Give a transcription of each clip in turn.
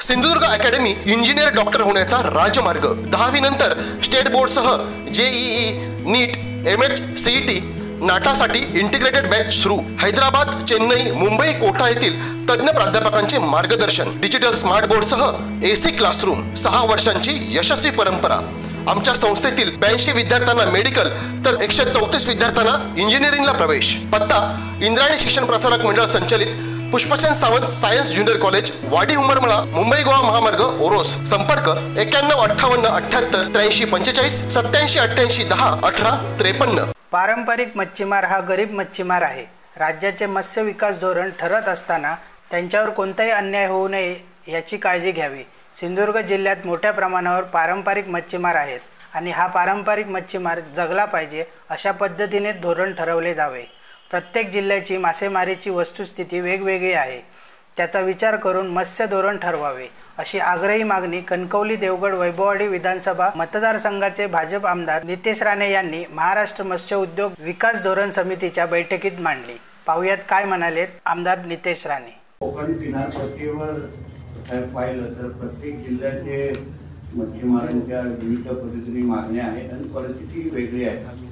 Sindhudurg academy engineer doctor होण्याचा राजमार्ग। 10वी नंतर स्टेट बोर्डसह जेईई, नीट, एमएच, सीईटी, नाटासाठी इंटिग्रेटेड बॅच सुरू। हैदराबाद, चेन्नई, मुंबई, कोटा येथील तज्ञ प्राध्यापकांचे मार्गदर्शन। डिजिटल स्मार्ट बोर्डसह एसी क्लासरूम। 6 वर्षांची यशस्वी परंपरा। आमच्या संस्थेतील 82 विद्यार्थ्यांना मेडिकल तर 134 विद्यार्थ्यांना इंजिनिअरिंगला प्रवेश। पत्ता इंद्रायणी शिक्षण प्रसारक मंडळ संचलित Pushpasen Sawant science junior college, वाडी उमरमळा, मुंबई गोवा महामार्ग, ओरोस। संपर्क 9158 78 83 45 87 88 10 18 53। पारंपरिक मच्छीमार हा गरीब मच्छीमार आहे। राज्याचे मत्स्य विकास धोरण ठरत असताना त्यांच्यावर कोणताही अन्याय होऊ नये याची काळजी घ्यावी। सिंधुदुर्ग जिल्ह्यात मोठ्या प्रमाणावर पारंपरिक मच्छीमार आहेत आणि हा पारंपरिक मच्छीमार जगला पाहिजे अशा पद्धतीने धोरण ठरवले जावे। प्रत्येक जिल्ह्याची मासेमारीची वस्तुस्थिती वेगवेगळी आहे, त्याचा विचार करून मत्स्य धोरण ठरवावे अशी आग्रही मागणी कणकवली, देवगड, वैभववाडी विधानसभा मतदारसंघाचे भाजप आमदार नितेश राणे यांनी महाराष्ट्र मत्स्य उद्योग विकास धोरण समितीच्या बैठकीत मांडली। पाहुयात काय म्हणालेत आमदार नितेश राणे। कोकण किनारपट्टीवर पाहिलं तर प्रत्येक जिल्ह्याचे मच्छीमारांच्या विविध पद्धतीने मागण्या आहेत आणि परिस्थिती वेगळी आहे।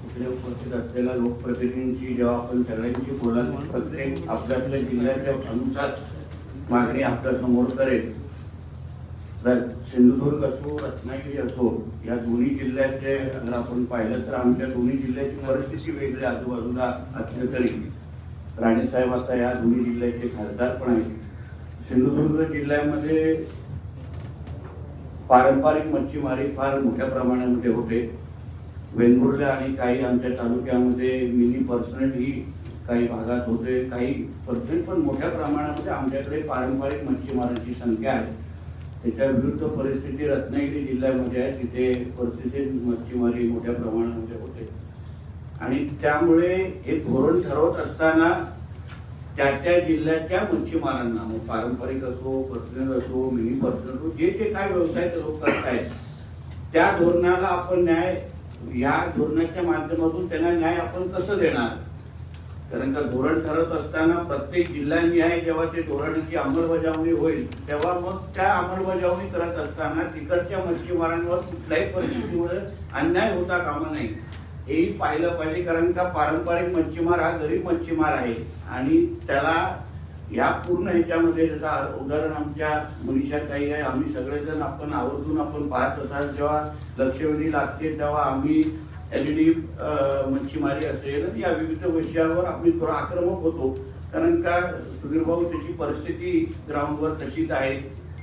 इकडे उपस्थित असलेल्या लोकप्रतिनिधींची जेव्हा आपण सगळ्यांची बोलाल प्रत्येक आपल्या जिल्ह्याच्या अनुसार मागणी आपल्या समोर करेल। तर सिंधुदुर्ग असो, रत्नागिरी असो, या दोन्ही जिल्ह्याचे जर आपण पाहिलं तर आमच्या दोन्ही जिल्ह्याची परिस्थिती वेगळी आजूबाजूला असली तरी राणेसाहेब आता या दोन्ही जिल्ह्याचे खासदार पण आहेत। सिंधुदुर्ग जिल्ह्यामध्ये पारंपरिक मच्छीमारी फार मोठ्या प्रमाणामध्ये होते। वेंगुर्ला आणि काही आमच्या तालुक्यामध्ये मिनी पर्सनल ही काही भागात होते, काही पर्सेंट पण मोठ्या प्रमाणामध्ये आमच्याकडे पारंपरिक मच्छीमारांची संख्या आहे। त्याच्या विरुद्ध परिस्थिती रत्नागिरी जिल्ह्यामध्ये आहे, तिथे परिस्थिती मच्छीमारी मोठ्या प्रमाणामध्ये होते आणि त्यामुळे हे धोरण ठरवत असताना त्या जिल्ह्याच्या मच्छीमारांना पारंपरिक असो, पर्सनल असो, मिनी पर्सनल असो, जे जे काय व्यवसाय लोक करतायत त्या धोरणाला आपण न्याय, या धोरणाच्या माध्यमातून त्यांना न्याय आपण कसं देणार? कारण का धोरण ठरत असताना प्रत्येक जिल्ह्यानिहाय जेव्हा ते धोरणाची अंमलबजावणी होईल तेव्हा मग त्या अंमलबजावणी करत असताना तिकडच्या मच्छीमारांवर कुठल्याही परिस्थितीमध्ये अन्याय होता कामा नये हेही पाहिलं पाहिजे। कारण का पारंपरिक मच्छीमार हा गरीब मच्छीमार आहे आणि त्याला या पूर्ण ह्याच्यामध्ये जसं उदाहरण आमच्या मनीषाताई आहे, आम्ही सगळेजण आपण आवर्जून आपण पाहत असाल जेव्हा लक्षवेधी लागते तेव्हा आम्ही एलईडी मच्छीमारी असेल या विविध विषयावर आम्ही थोडा आक्रमक होतो। कारण का सुधीर भाऊ त्याची परिस्थिती ग्राउंडवर तशीच आहे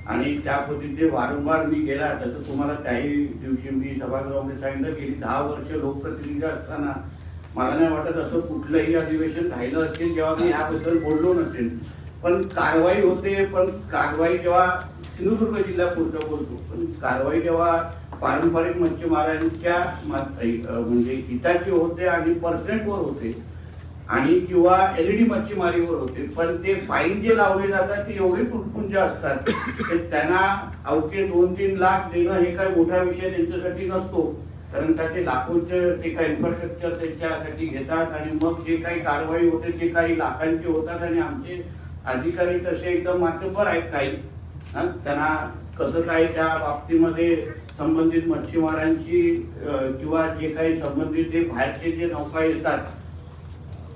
आणि त्या पद्धतीने वारंवार मी गेला तसं तुम्हाला त्याही दिवशी मी सभागृहामध्ये सांगितलं गेली 10 वर्ष लोकप्रतिनिधी असताना मला नाही वाटत असं कुठलंही अधिवेशन राहिलं असेल जेव्हा मी याबद्दल बोललो नसेल। पण कारवाई होते, पण कारवाई जेव्हा सिंधुदुर्ग जिल्ह्यापुरतं बोलतो, पण कारवाई जेव्हा पारंपरिक मच्छीमारांच्या म्हणजे हिताची होते आणि पर्सेंटवर होते आणि किंवा एलईडी मच्छीमारीवर होते, पण ते फाईन जे लावले जातात ते एवढे तुटपुंजे असतात की त्यांना अवघे 2-3 लाख देणं हे काही मोठा विषय त्यांच्यासाठी नसतो। कारण का ते लाखोचे ते काही इन्फ्रास्ट्रक्चर त्यांच्यासाठी घेतात आणि मग जे काही कारवाई होते ते काही लाखांची होतात आणि आमचे अधिकारी तसे एकदम मातबर आहेत काही, त्यांना कसं काय त्या बाबतीमध्ये संबंधित मच्छीमारांची किंवा जे काही संबंधित जे बाहेरचे जे नौका येतात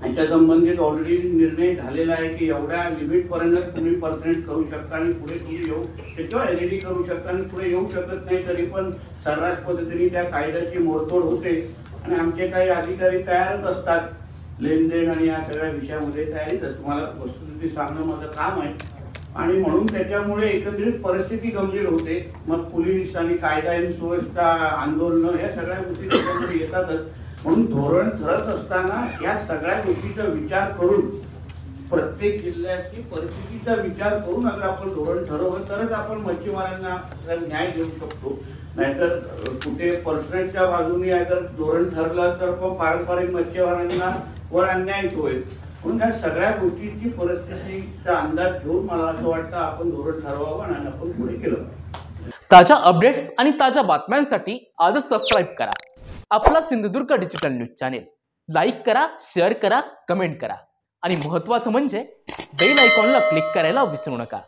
याच्या संबंधित ऑलरेडी निर्णय झालेला आहे की एवढ्या लिमिट पर्यंत तुम्ही पर्सेंट करू शकता आणि पुढे तुम्ही येऊ किंवा एलईडी करू शकता आणि पुढे येऊ शकत नाही तरी पण सर्रास पद्धतीने त्या कायद्याची मोडतोड होते आणि आमचे काही अधिकारी तयारच असतात लेनदेन आणि या सगळ्या विषयामध्ये तयारीच असते। तुम्हाला वस्तुस्थिती सांगणं माझं काम आहे आणि म्हणून त्याच्यामुळे एकंदरीत परिस्थिती गंभीर होते। मग पोलीस आणि कायदा आणि सुव्यवस्था आंदोलन या सगळ्या गोष्टी त्याच्यामध्ये येतातच। म्हणून धोरण ठरत असताना या सगळ्या गोष्टीचा विचार करून प्रत्येक जिल्ह्याची परिस्थितीचा विचार करून अगर आपण धोरण ठरवलं तरच आपण मच्छीमारांना न्याय देऊ शकतो। नाहीतर कुठे पर्सनलच्या बाजूने अगर धोरण ठरलं तर पारंपरिक मच्छीमारांना वर अन्याय होईल। म्हणून या सगळ्या गोष्टींची परिस्थितीचा अंदाज घेऊन मला असं वाटतं आपण धोरण ठरवावं आणि आपण पुढे केलं। ताज्या अपडेट्स आणि ताज्या बातम्यांसाठी आजच सबस्क्राईब करा आपला Sindhudurg digital news channel. Like करा, शेअर करा, कमेंट करा आणि महत्त्वाचं म्हणजे बेल आयकॉनला क्लिक करायला विसरू नका।